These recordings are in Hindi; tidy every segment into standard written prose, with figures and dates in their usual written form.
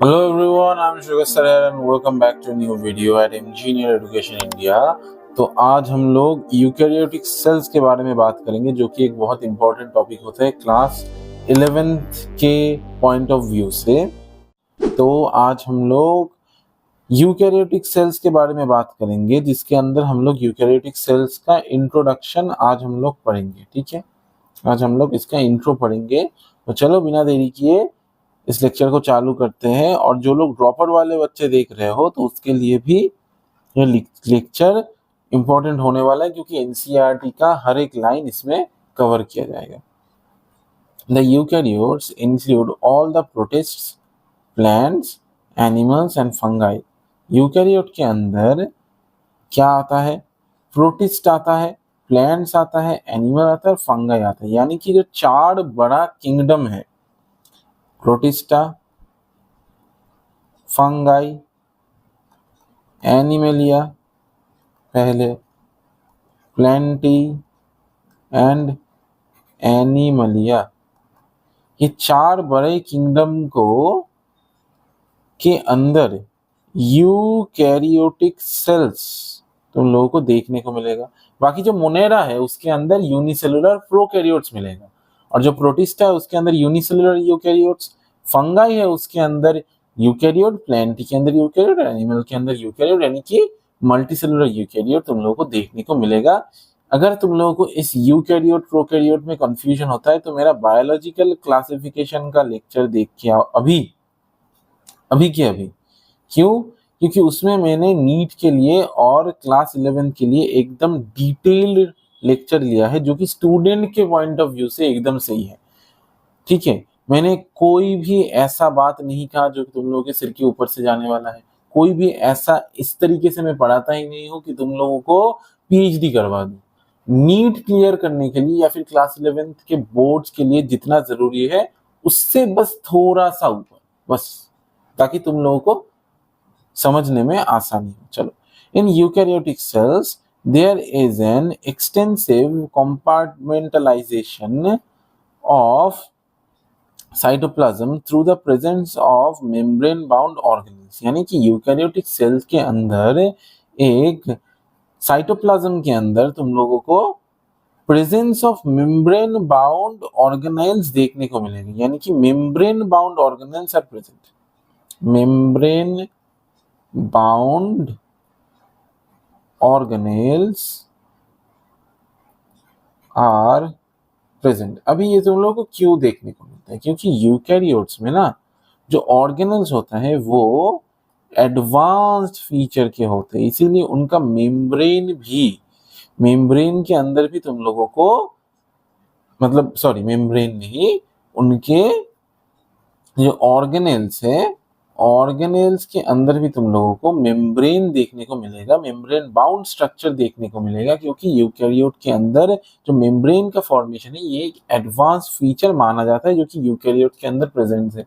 Hello everyone, I'm Sugar Sarar and welcome back to a new video at Engineer Education India। तो आज हम लोग यूकैरियोटिक सेल्स के बारे में बात करेंगे, जो कि एक बहुत इंपॉर्टेंट टॉपिक होता है क्लास 11th के पॉइंट ऑफ व्यू से। तो आज हम लोग यूकैरियोटिक सेल्स के बारे में बात करेंगे, जिसके अंदर हम लोग यूकैरियोटिक सेल्स का इंट्रोडक्शन आज हम लोग पढ़ेंगे। ठीक है, आज हम लोग इसका इंट्रो पढ़ेंगे। तो चलो बिना देरी किए इस लेक्चर को चालू करते हैं। और जो लोग ड्रॉपर वाले बच्चे देख रहे हो तो उसके लिए भी ये लेक्चर इंपॉर्टेंट होने वाला है, क्योंकि एनसीईआरटी का हर एक लाइन इसमें कवर किया जाएगा। The eukaryotes include all the प्रोटिस्ट्स, plants, animals and fungi. Eukaryote के अंदर क्या आता है? प्रोटिस्ट आता है, प्लांट्स आता है, एनिमल आता है और फंगाई आता है। यानी कि जो चार बड़ा किंगडम है, प्रोटिस्टा, फंगाई, एनिमेलिया पहले, प्लेंटी एंड एनिमलिया, ये चार बड़े किंगडम को के अंदर यूकैरियोटिक सेल्स तुम लोगों को देखने को मिलेगा। बाकी जो मोनेरा है उसके अंदर यूनिसेलुलर प्रोकैरियोट्स मिलेगा, और जो प्रोटिस्टा है उसके अंदर यूनिसेलुलर यूकैरियोट्स, फंगाई है उसके अंदर यूकैरियोट, प्लांट के अंदर यूकैरियोट, एनिमल के अंदर यूकैरियोट, यानी कि मल्टीसेलुलर यूकैरियोट तुम लोगों को देखने को मिलेगा। अगर तुम लोगों को इस यूकैरियोट प्रोकैरियोट में कंफ्यूजन होता है तो मेरा बायोलॉजिकल क्लासिफिकेशन का लेक्चर देख के आओ अभी अभी। क्यों? क्योंकि उसमें मैंने नीट के लिए और क्लास 11 के लिए एकदम डिटेल्ड लेक्चर लिया है, जो कि स्टूडेंट के पॉइंट ऑफ व्यू से एकदम सही है। ठीक है, मैंने कोई भी ऐसा बात नहीं कहा जो तुम लोगों के सिर के ऊपर से जाने वाला है। कोई भी ऐसा इस तरीके से मैं पढ़ाता ही नहीं हूँ कि तुम लोगों को पीएचडी करवा दूं। नीट क्लियर करने के लिए या फिर क्लास 11 के बोर्ड्स के लिए जितना जरूरी है उससे बस थोड़ा सा ऊपर, बस, ताकि तुम लोगों को समझने में आसानी हो। चलो, in eukaryotic cells there is an extensive compartmentalisation of cytoplasm through the presence of membrane bound organelles. यानी कि यूकैरियोटिक सेल्स के अंदर एक साइटोप्लाज्म के अंदर तुम लोगों को presence of membrane bound organelles देखने को मिलेगी। यानी कि membrane bound organelles are present, membrane bound organelles are present. अभी ये तुम लोगों को क्यों देखने को मिलता है? क्योंकि यूकैरियोट्स में ना जो ऑर्गेनेल्स होता है वो एडवांस्ड फीचर के होते हैं, इसीलिए उनका मेम्ब्रेन के अंदर भी तुम लोगों को, मतलब सॉरी मेम्ब्रेन नहीं, उनके जो ऑर्गेनेल्स है, ऑर्गेनेल्स के अंदर भी तुम लोगों को मेम्ब्रेन देखने को मिलेगा, मेम्ब्रेन बाउंड स्ट्रक्चर देखने को मिलेगा। क्योंकि यूकैरियोट के अंदर जो मेम्ब्रेन का फॉर्मेशन है ये एक एडवांस फीचर माना जाता है, जो कि यूकैरियोट के अंदर प्रेजेंट है।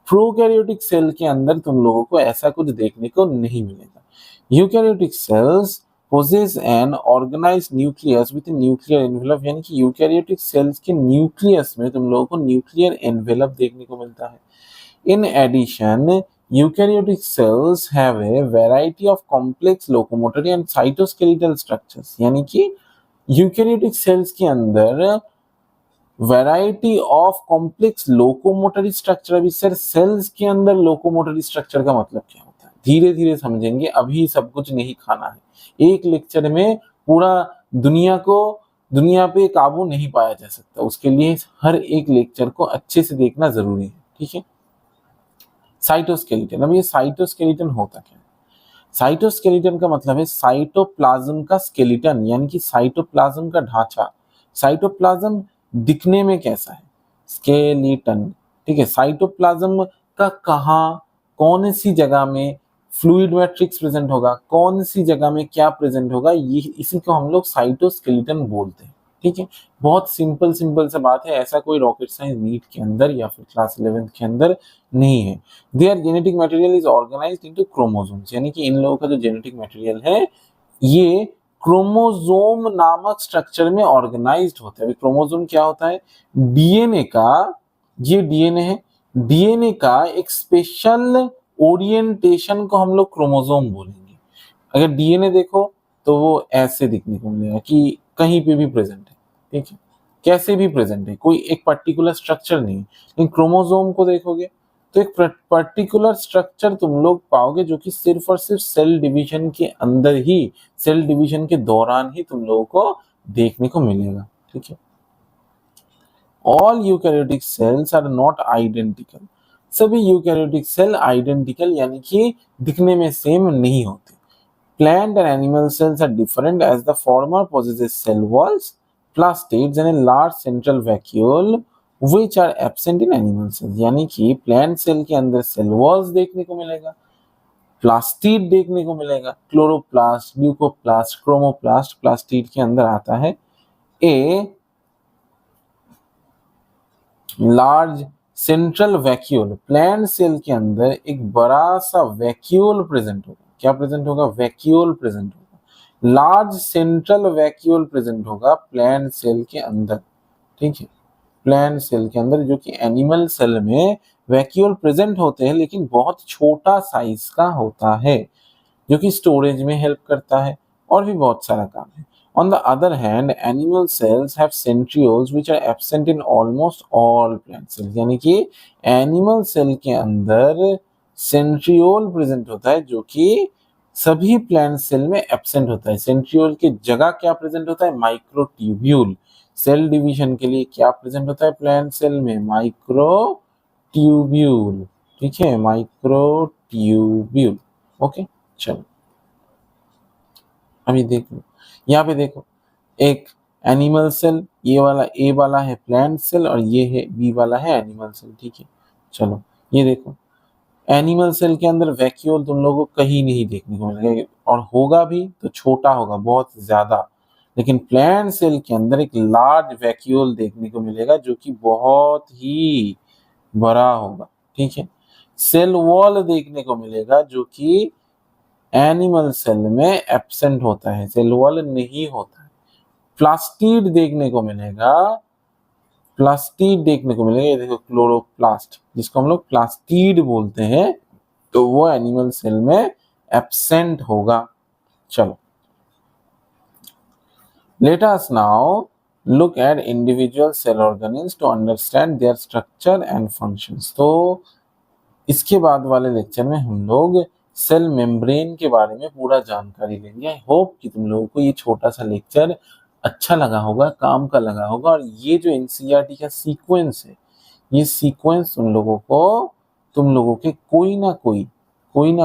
प्रोकैरियोटिक सेल के अंदर तुम लोगों को ऐसा कुछ देखने को नहीं मिलेगा। Eukaryotic cells possess an organized nucleus with a nuclear envelope। यानी कि यूकैरियोटिक सेल्स के न्यूक्लियस में तुम लोगों को न्यूक्लियर एनवेलप देखने को मिलता है। In addition, eukaryotic cells have a variety of complex locomotory and cytoskeletal structures। यानी कि यूकैरियोटिक सेल्स के अंदर variety of complex locomotory structure. अभी सर सेल्स के अंदर लोकोमोटरी स्ट्रक्चर का मतलब क्या होता है? धीरे धीरे समझेंगे, अभी सब कुछ नहीं खाना है। एक लेक्चर में पूरा दुनिया पे काबू नहीं पाया जा सकता, उसके लिए हर एक लेक्चर को अच्छे से देखना जरूरी है। ठीक है, साइटोस्केलेटन। अब ये साइटोस्केलेटन होता क्या है? साइटोस्केलेटन का मतलब है साइटोप्लाज्म का स्केलेटन, यानी कि साइटोप्लाज्म का ढांचा। साइटोप्लाज्म दिखने में कैसा है? स्केलेटन। ठीक है, साइटोप्लाज्म का कहाँ, कौन सी जगह में फ्लूइड मैट्रिक्स प्रेजेंट होगा, कौन सी जगह में क्या प्रेजेंट होगा, ये इसी को हम लोग साइटोस्केलेटन बोलते हैं। ठीक है, बहुत सिंपल सा बात है, ऐसा कोई रॉकेट साइंस नीट के अंदर या फिर क्लास 11 के अंदर नहीं है। There genetic material is organised into chromosomes. यानी कि इन लोगों का जो जेनेटिक मटेरियल है ये क्रोमोसोम नामक स्ट्रक्चर में ऑर्गेनाइज्ड होता है। क्रोमोसोम क्या होता है? डीएनए का, ये डीएनए है, डीएनए का एक स्पेशल ओरिएंटेशन को हम लोग क्रोमोसोम बोलेंगे। अगर डीएनए देखो तो वो ऐसे दिखने को मिलेगा कि कहीं पे भी प्रेजेंट है, ठीक है, कैसे भी प्रेजेंट है, कोई एक पर्टिकुलर स्ट्रक्चर नहीं। लेकिन क्रोमोसोम को देखोगे तो एक पर्टिकुलर स्ट्रक्चर तुम लोग पाओगे जो कि सिर्फ और सिर्फ सेल डिवीजन के अंदर ही, सेल डिवीजन के दौरान ही तुम लोगों को देखने को मिलेगा, ठीक है। All eukaryotic cells are not identical, सभी यूकैरियोटिक सेल आइडेंटिकल यानी कि दिखने में सेम नहीं होते। Plant and animal cells are different as the former possesses cell walls, plastids and a large central vacuole which are absent in animal cells। यानी कि प्लांट सेल के अंदर सेल वॉल्स देखने को मिलेगा, प्लास्टिड देखने को मिलेगा, क्लोरोप्लास्ट, ल्यूकोप्लास्ट, क्रोमोप्लास्ट प्लास्टिड के अंदर आता है। A large central vacuole, plant cell के अंदर एक बड़ा सा वैक्यूल प्रेजेंट होगा। क्या प्रेजेंट होगा? वैक्यूल प्रेजेंट होगा। लार्ज सेंट्रल वैक्यूल प्रेजेंट होगा प्लांट सेल के अंदर, ठीक है, प्लांट सेल के अंदर, जो कि एनिमल सेल में वैक्यूल प्रेजेंट होते हैं लेकिन बहुत छोटा साइज का होता है, जो कि स्टोरेज में हेल्प करता है और भी बहुत सारा काम है। On the other hand, animal cells have centrioles which are absent in almost all plant cells। यानी कि एनिमल सेल के अंदर सेंट्रियोल प्रेजेंट होता है जो कि सभी प्लांट सेल में एब्सेंट होता है। सेंट्रियोल की जगह क्या प्रेजेंट होता है? माइक्रोट्यूब्यूल। सेल डिवीजन के लिए क्या प्रेजेंट होता है प्लांट सेल में? माइक्रोट्यूब्यूल, ठीक है, माइक्रोट्यूब्यूल। ओके, चलो अभी देख लो, यहाँ पे देखो एक एनिमल सेल, ये वाला ए वाला है प्लांट सेल और ये है बी वाला है एनिमल सेल, ठीक है। चलो ये देखो, एनिमल सेल के अंदर वैक्यूल तुम लोगों को कहीं नहीं देखने को मिलेगा और होगा भी तो छोटा होगा, बहुत ज्यादा। लेकिन प्लांट सेल के अंदर एक लार्ज वैक्यूल देखने को मिलेगा जो कि बहुत ही बड़ा होगा, ठीक है। सेल वॉल देखने को मिलेगा जो कि एनिमल सेल में एब्सेंट होता है, सेल वॉल नहीं होता है। प्लास्टिड देखने को मिलेगा, प्लास्टिड देखने को मिलेगा, ये देखो क्लोरोप्लास्ट, जिसको हम लोग प्लास्टिड बोलते हैं, तो वो एनिमल सेल में एब्सेंट होगा। चलो let us now look at individual cell organelles to understand their structure and functions। तो इसके बाद वाले लेक्चर में हम लोग सेल मेम्ब्रेन के बारे में पूरा जानकारी लेंगे। आई होप कि तुम लोगों को ये छोटा सा लेक्चर अच्छा लगा होगा, काम का लगा होगा, और ये जो एनसीईआरटी का सीक्वेंस है, ये सीक्वेंस तुम लोगों के कोई ना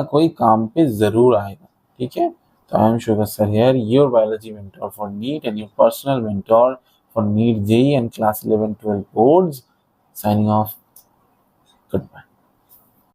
कोई काम पे जरूर आएगा, ठीक है। तो I am sugar sir here, your biology mentor for NEET and your personal mentor for NEET JEE and class 11-12 boards, signing off, good bye.